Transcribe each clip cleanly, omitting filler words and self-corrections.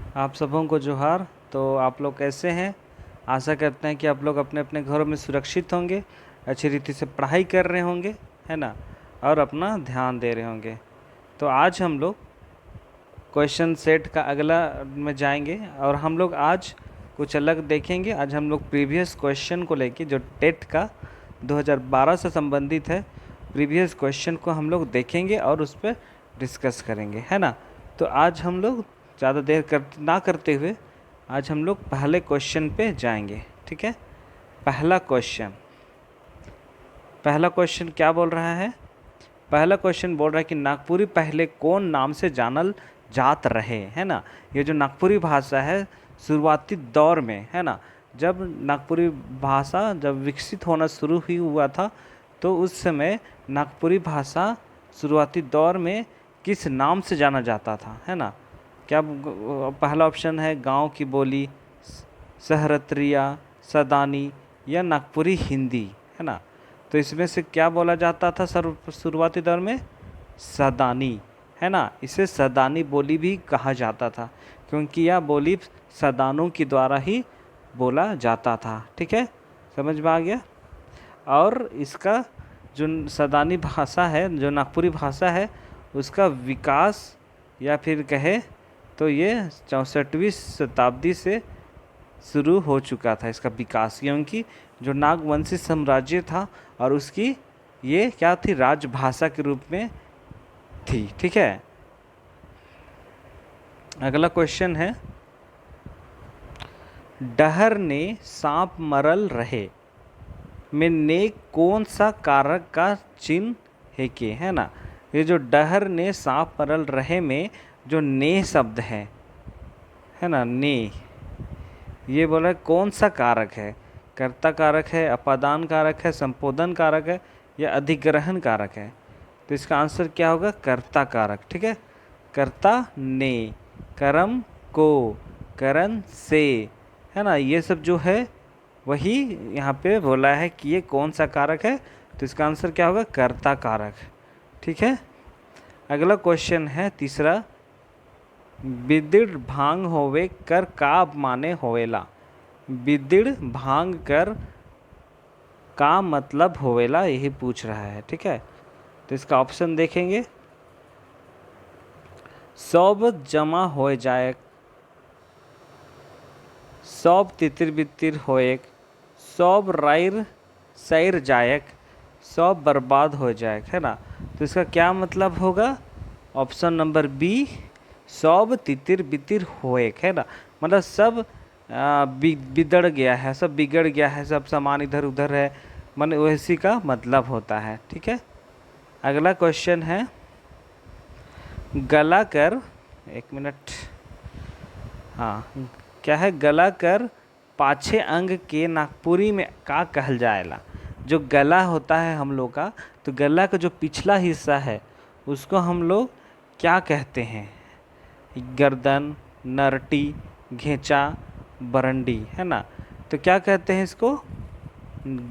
आप सबों को जोहार। तो आप लोग कैसे हैं? आशा करते हैं कि आप लोग अपने अपने घरों में सुरक्षित होंगे, अच्छी रीति से पढ़ाई कर रहे होंगे, है ना, और अपना ध्यान दे रहे होंगे। तो आज हम लोग क्वेश्चन सेट का अगला में जाएंगे और हम लोग आज कुछ अलग देखेंगे। आज हम लोग प्रीवियस क्वेश्चन को लेके, जो टेट का 2012 से संबंधित है, प्रीवियस क्वेश्चन को हम लोग देखेंगे और उस पर डिस्कस करेंगे, है ना। तो आज हम लोग ज़्यादा देर ना करते हुए आज हम लोग पहले क्वेश्चन पे जाएंगे, ठीक है। पहला क्वेश्चन क्या बोल रहा है? पहला क्वेश्चन बोल रहा है कि नागपुरी पहले कौन नाम से जानल जात रहे, है ना। ये जो नागपुरी भाषा है, शुरुआती दौर में, है ना, जब नागपुरी भाषा जब विकसित होना शुरू ही हुआ था, तो उस समय नागपुरी भाषा शुरुआती दौर में किस नाम से जाना जाता था, है ना। क्या पहला ऑप्शन है गांव की बोली, सहरत्रिया, सदानी या नागपुरी हिंदी, है ना। तो इसमें से क्या बोला जाता था शुरुआती दौर में? सदानी, है ना। इसे सदानी बोली भी कहा जाता था, क्योंकि यह बोली सदानों के द्वारा ही बोला जाता था, ठीक है, समझ में आ गया। और इसका जो सदानी भाषा है, जो नागपुरी भाषा है, उसका विकास या फिर कहे तो ये 64वीं शताब्दी से शुरू हो चुका था इसका विकास, क्योंकि जो नागवंशी साम्राज्य था और उसकी ये क्या थी, राजभाषा के रूप में थी, ठीक है। अगला क्वेश्चन है, डहर ने सांप मरल रहे में ने कौन सा कारक का चिन्ह है के, है ना। ये जो डहर ने सांप मरल रहे में जो ने शब्द है ना, ने, ये बोला कौन सा कारक है? कर्ता कारक है, अपादान कारक है, संपोधन कारक है या अधिग्रहण कारक है? तो इसका आंसर क्या होगा? कर्ता कारक, ठीक है। कर्ता ने, कर्म को, करण से, है ना, ये सब जो है वही यहाँ पे बोला है कि ये कौन सा कारक है। तो इसका आंसर क्या होगा? कर्ता कारक, ठीक है। अगला क्वेश्चन है तीसरा, बिदिड़ भांग होवे कर का माने होवेला। बिदिड़ भांग कर का मतलब होवेला, यही पूछ रहा है, ठीक है। तो इसका ऑप्शन देखेंगे, सब जमा हो जाए, सब तितिर बितिर होएक, सब राइर सैर जायक, सब बर्बाद हो जाए, है ना। तो इसका क्या मतलब होगा? ऑप्शन नंबर बी, सब तितिर बितिर होएक, है ना, मतलब सब बिगड़ गया है, सब बिगड़ गया है, सब सामान इधर उधर है, मन वैसी का मतलब होता है, ठीक है। अगला क्वेश्चन है, गला कर, एक मिनट, हाँ, क्या है? गला कर पाछे अंग के नागपुरी में का कहल जाएला। जो गला होता है हम लोग का, तो गला का जो पिछला हिस्सा है उसको हम लोग क्या कहते हैं? गर्दन, नरटी, घेंचा, बरंडी, है ना। तो क्या कहते हैं इसको?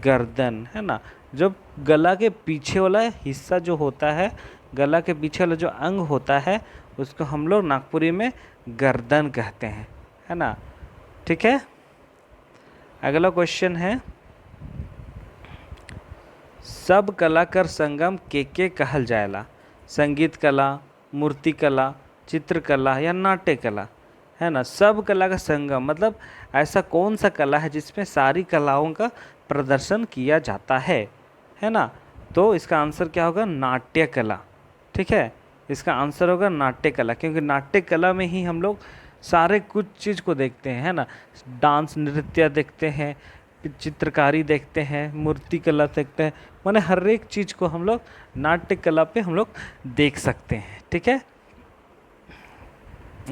गर्दन, है ना। जो गला के पीछे वाला हिस्सा जो होता है, गला के पीछे वाला जो अंग होता है, उसको हम लोग नागपुरी में गर्दन कहते हैं, है ना, ठीक है। अगला क्वेश्चन है, सब कला कर संगम के कहल जाएला। संगीत कला, मूर्ति कला, चित्रकला या नाट्य कला, है ना। सब कला का संगम मतलब ऐसा कौन सा कला है जिसमें सारी कलाओं का प्रदर्शन किया जाता है ना। तो इसका आंसर क्या होगा? नाट्य कला, ठीक है। इसका आंसर होगा नाट्य कला, क्योंकि नाट्य कला में ही हम लोग सारे कुछ चीज़ को देखते हैं, है ना। डांस, नृत्य देखते हैं, चित्रकारी देखते हैं, मूर्ति कला देखते हैं, माने हर एक चीज़ को हम लोग नाट्य कला पे हम लोग देख सकते हैं, ठीक है।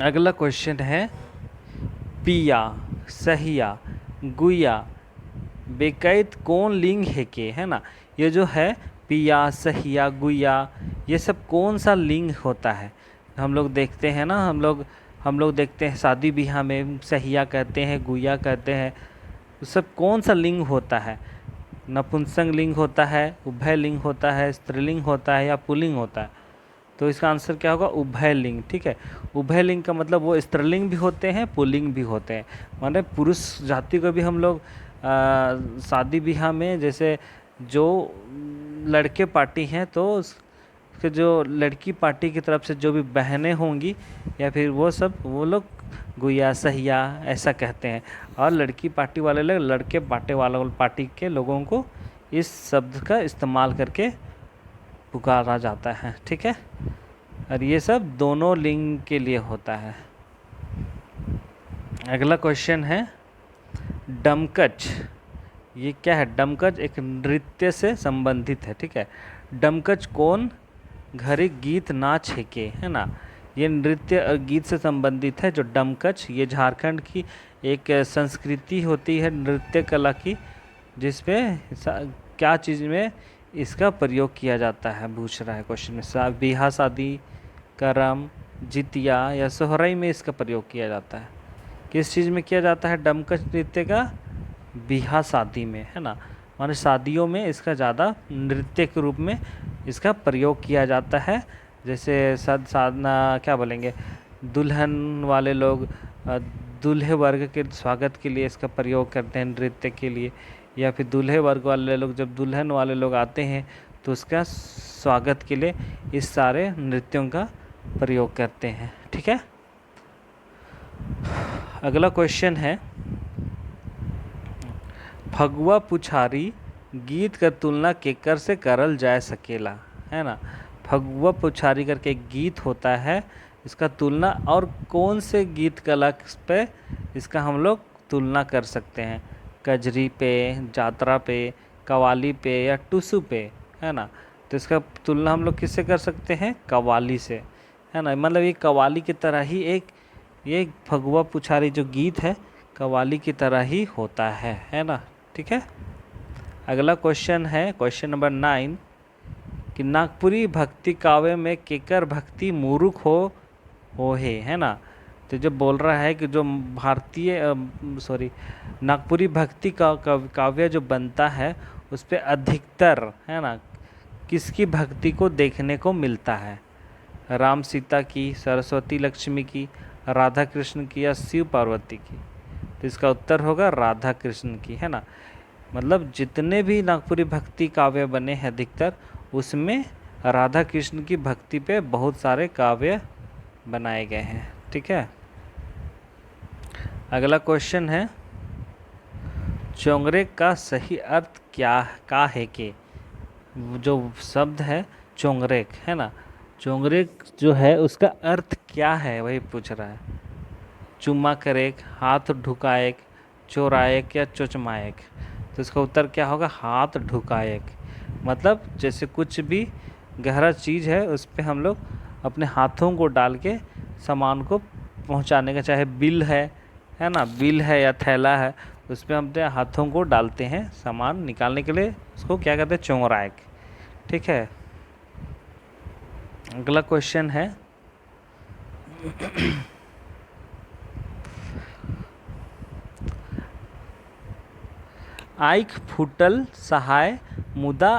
अगला क्वेश्चन है, पिया, सहिया, गुया, बेकैत कौन लिंग है के, है ना। ये जो है पिया, सहिया, गुया, ये सब कौन सा लिंग होता है? हम लोग देखते हैं ना, हम लोग देखते हैं शादी ब्याह में सहिया कहते हैं, गुया कहते हैं, तो सब कौन सा लिंग होता है? नपुंसक लिंग होता है, उभय लिंग होता है, स्त्रीलिंग होता है या पुल्लिंग होता है? तो इसका आंसर क्या होगा, उभयलिंग। ठीक है, उभयलिंग का मतलब वो स्त्रीलिंग भी होते हैं पुल्लिंग भी होते हैं। माने पुरुष जाति को भी हम लोग शादी ब्याह में, जैसे जो लड़के पार्टी हैं तो उसके जो लड़की पार्टी की तरफ से जो भी बहनें होंगी या फिर वो सब, वो लोग गुया सहिया ऐसा कहते हैं, और लड़की पार्टी वाले लोग लड़के पार्टी वाला पार्टी के लोगों को इस शब्द का इस्तेमाल करके पुकारा जाता है। ठीक है, और ये सब दोनों लिंग के लिए होता है। अगला क्वेश्चन है डमकच। ये क्या है, डमकच एक नृत्य से संबंधित है। ठीक है, डमकच कौन घरे गीत नाच है के, है ना, ये नृत्य और गीत से संबंधित है। जो डमकच, ये झारखंड की एक संस्कृति होती है नृत्य कला की, जिसमें क्या चीज़ में इसका प्रयोग किया जाता है, पूछ रहा है क्वेश्चन में। बियाह शादी, करम, जितिया या सोहराई में इसका प्रयोग किया जाता है। किस चीज़ में किया जाता है डमकच नृत्य का, बियाह शादी में, है ना, माने शादियों में इसका ज़्यादा नृत्य के रूप में इसका प्रयोग किया जाता है। जैसे साधना क्या बोलेंगे, दुल्हन वाले लोग दूल्हे वर्ग के स्वागत के लिए इसका प्रयोग करते हैं नृत्य के लिए, या फिर दूल्हे वर्ग वाले लोग जब दुल्हन वाले लोग आते हैं तो उसका स्वागत के लिए इस सारे नृत्यों का प्रयोग करते हैं। ठीक है, अगला क्वेश्चन है फगुआ पुछारी गीत कर तुलना केकर से करल जा सकेला, है ना। फगुआ पुछारी करके एक गीत होता है, इसका तुलना और कौन से गीत कला पे इसका हम लोग तुलना कर सकते हैं, कजरी पे, जात्रा पे, कवाली पे या टुसु पे, है ना। तो इसका तुलना हम लोग किससे कर सकते हैं, कवाली से, है ना। मतलब ये कवाली की तरह ही ये फगुआ पुछारी जो गीत है कवाली की तरह ही होता है ना। ठीक है, अगला क्वेश्चन है क्वेश्चन नंबर 9 कि नागपुरी भक्ति काव्य में केकर भक्ति मूरुख हो है ना। तो जो बोल रहा है कि जो भारतीय नागपुरी भक्ति का काव्य जो बनता है उस पर अधिकतर, है ना, किसकी भक्ति को देखने को मिलता है, राम सीता की, सरस्वती लक्ष्मी की, राधा कृष्ण की या शिव पार्वती की। तो इसका उत्तर होगा राधा कृष्ण की, है ना। मतलब जितने भी नागपुरी भक्ति काव्य बने हैं अधिकतर उसमें राधा कृष्ण की भक्ति पे बहुत सारे काव्य बनाए गए हैं। ठीक है, अगला क्वेश्चन है चोंगरे का सही अर्थ क्या है के, जो शब्द है चोंगरेक, है ना, चोंगरेक जो है उसका अर्थ क्या है वही पूछ रहा है। चुम्मा करेक, हाथ ढुकाएक, चोराएक या चोचमाएक। तो इसका उत्तर क्या होगा, हाथ ढुकाएक। मतलब जैसे कुछ भी गहरा चीज़ है उस पर हम लोग अपने हाथों को डाल के सामान को पहुंचाने का, चाहे बिल है ना, बिल है या थैला है, उस पर हम अपने हाथों को डालते हैं सामान निकालने के लिए, उसको क्या कहते हैं, चोंगराएक। ठीक है, अगला क्वेश्चन है आँख फूटल सहाय मुदा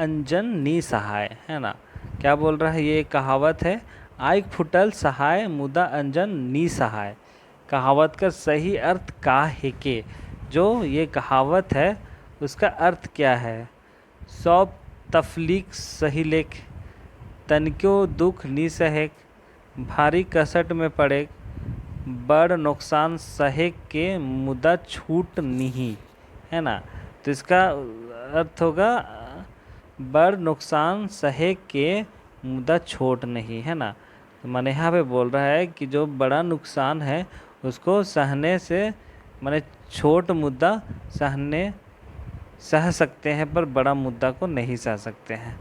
अंजन निसहाय, है ना। क्या बोल रहा है, ये कहावत है, आँख फूटल सहाय मुदा अंजन निसहाय। कहावत का सही अर्थ का है के, जो ये कहावत है उसका अर्थ क्या है, सौ तफलीक सही लेख, तनिक्यो दुख नि सहेक, भारी कसट में पड़े, बड़ नुकसान सहे के मुदा छूट नहीं, है ना। तो इसका अर्थ होगा बड़ नुकसान सहे के मुदा छोट नहीं, है ना। तो माने यहाँ पे बोल रहा है कि जो बड़ा नुकसान है उसको सहने से, माने छोट मुद्दा सह सकते हैं पर बड़ा मुद्दा को नहीं सह सकते हैं,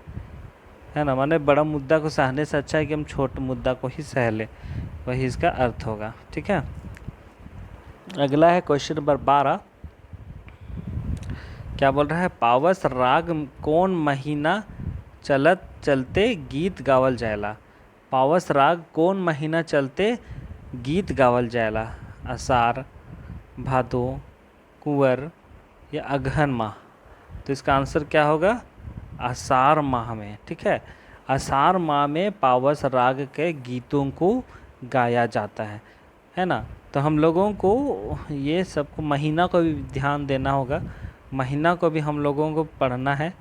है ना। माने बड़ा मुद्दा को सहने से अच्छा है कि हम छोट मुद्दा को ही सह लें, वही इसका अर्थ होगा। ठीक है, अगला है क्वेश्चन नंबर 12। क्या बोल रहा है, पावस राग कौन महीना चलते गीत गावल जायला। पावस राग कौन महीना चलते गीत गावल जायला, आषाढ़, भादो, कुंवर या अगहन माह। तो इसका आंसर क्या होगा, आषाढ़ माह में। ठीक है, आषाढ़ माह में पावस राग के गीतों को गाया जाता है ना। तो हम लोगों को ये सबको महीना को भी ध्यान देना होगा, महीना को भी हम लोगों को पढ़ना है।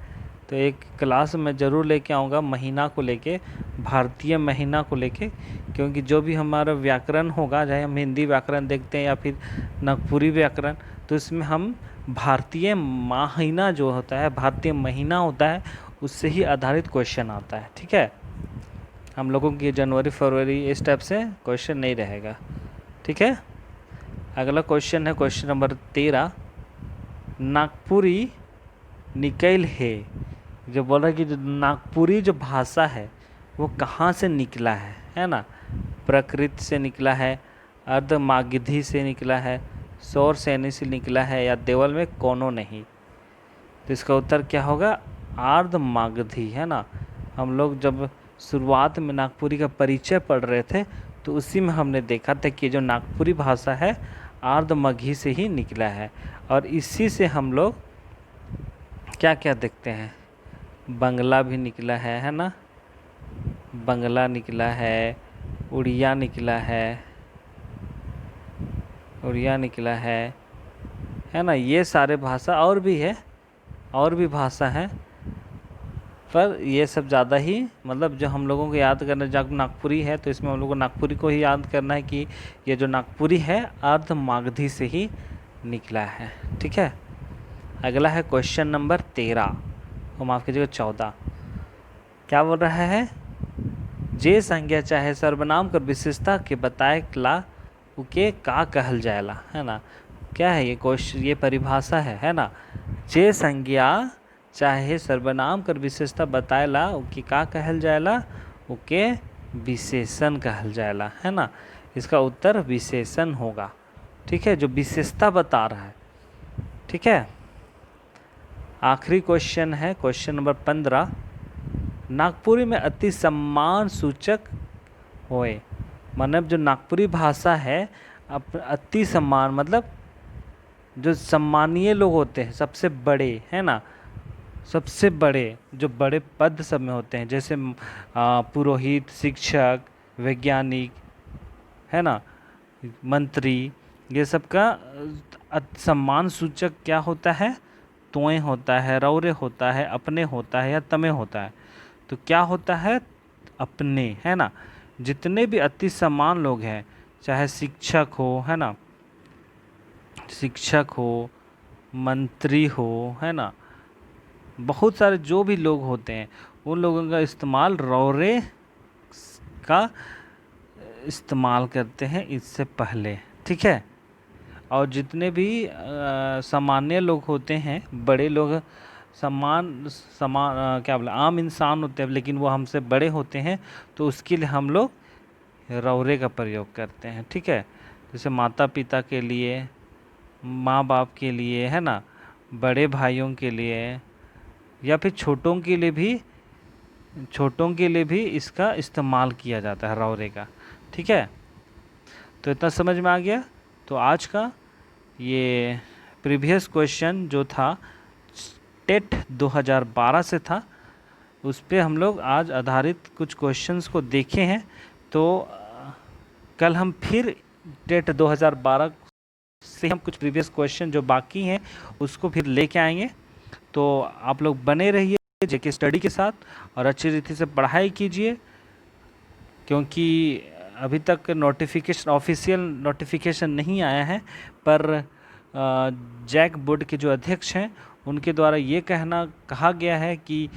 तो एक क्लास में ज़रूर लेके आऊँगा महीना को लेके, भारतीय महीना को लेके, क्योंकि जो भी हमारा व्याकरण होगा, चाहे हम हिंदी व्याकरण देखते हैं या फिर नागपुरी व्याकरण, तो इसमें हम भारतीय महीना जो होता है, भारतीय महीना होता है, उससे ही आधारित क्वेश्चन आता है। ठीक है, हम लोगों की जनवरी फरवरी इस टाइप से क्वेश्चन नहीं रहेगा। ठीक है, अगला क्वेश्चन है क्वेश्चन नंबर 13, नागपुरी निकल है। जो बोल रहा है कि जो नागपुरी जो भाषा है वो कहाँ से निकला है ना। प्रकृत से निकला है, अर्धमागधी से निकला है, सौर सैनी से निकला है, या देवल में कोनो नहीं। तो इसका उत्तर क्या होगा, अर्धमागधी, है ना। हम लोग जब शुरुआत में नागपुरी का परिचय पढ़ रहे थे तो उसी में हमने देखा था कि जो नागपुरी भाषा है अर्धमागधी से ही निकला है। और इसी से हम लोग क्या क्या देखते हैं, बंगला भी निकला है ना, बंगला निकला है, उड़िया निकला है, उड़िया निकला है ना। ये सारे भाषा और भी है, और भी भाषा है, पर ये सब ज़्यादा ही मतलब जो हम लोगों को याद करना, जब नागपुरी है तो इसमें हम लोग को नागपुरी को ही याद करना है कि ये जो नागपुरी है अर्धमागधी से ही निकला है। ठीक है, अगला है क्वेश्चन नंबर 13, वो माफ़ कीजिएगा 14। क्या बोल रहा है, जे संज्ञा चाहे सर्वनाम कर विशेषता के बताए ला उके का कहल जाएला, है ना। क्या है ये क्वेश्चन, ये परिभाषा है ना। जे संज्ञा चाहे सर्वनाम कर विशेषता बताएला उके का कहल जाएला, उके विशेषण कहल जाएला, है ना। इसका उत्तर विशेषण होगा। ठीक है, जो विशेषता बता रहा है। ठीक है, आखिरी क्वेश्चन है क्वेश्चन नंबर 15, नागपुरी में अति सम्मान सूचक होए। मतलब जो नागपुरी भाषा है अति सम्मान, मतलब जो सम्मानीय लोग होते हैं, सबसे बड़े, है ना, सबसे बड़े जो बड़े पद सब में होते हैं, जैसे पुरोहित, शिक्षक, वैज्ञानिक, है ना, मंत्री, ये सब का सम्मान सूचक क्या होता है, तोय होता है, रौरे होता है, अपने होता है, या तमे होता है। तो क्या होता है, अपने, है ना। जितने भी अति सम्मान लोग हैं, चाहे शिक्षक हो, है ना, शिक्षक हो, मंत्री हो, है ना, बहुत सारे जो भी लोग होते हैं उन लोगों का इस्तेमाल रौरे का इस्तेमाल करते हैं इससे पहले। ठीक है, और जितने भी सामान्य लोग होते हैं, बड़े लोग, क्या बोले, आम इंसान होते हैं लेकिन वो हमसे बड़े होते हैं, तो उसके लिए हम लोग रौरे का प्रयोग करते हैं। ठीक है, जैसे माता पिता के लिए, माँ बाप के लिए, है ना, बड़े भाइयों के लिए, या फिर छोटों के लिए भी इसका इस्तेमाल किया जाता है रौरे का। ठीक है, तो इतना समझ में आ गया। तो आज का ये प्रीवियस क्वेश्चन जो था टेट 2012 से था, उस पे हम लोग आज आधारित कुछ क्वेश्चंस को देखे हैं। तो कल हम फिर टेट 2012 से हम कुछ प्रीवियस क्वेश्चन जो बाकी हैं उसको फिर लेके आएंगे। तो आप लोग बने रहिए जेके स्टडी के साथ और अच्छी रीति से पढ़ाई कीजिए, क्योंकि अभी तक नोटिफिकेशन, ऑफिशियल नोटिफिकेशन नहीं आया है, पर जैक बोर्ड के जो अध्यक्ष हैं उनके द्वारा ये कहा गया है कि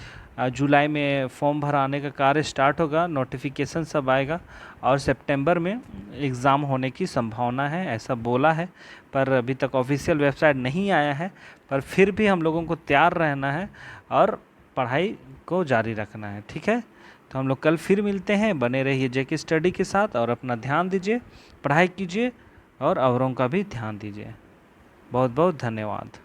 जुलाई में फॉर्म भराने का कार्य स्टार्ट होगा, नोटिफिकेशन सब आएगा और सितंबर में एग्ज़ाम होने की संभावना है, ऐसा बोला है। पर अभी तक ऑफिशियल वेबसाइट नहीं आया है, पर फिर भी हम लोगों को तैयार रहना है और पढ़ाई को जारी रखना है। ठीक है, तो हम लोग कल फिर मिलते हैं। बने रहिए जेके स्टडी के साथ और अपना ध्यान दीजिए, पढ़ाई कीजिए और औरों का भी ध्यान दीजिए। बहुत बहुत धन्यवाद।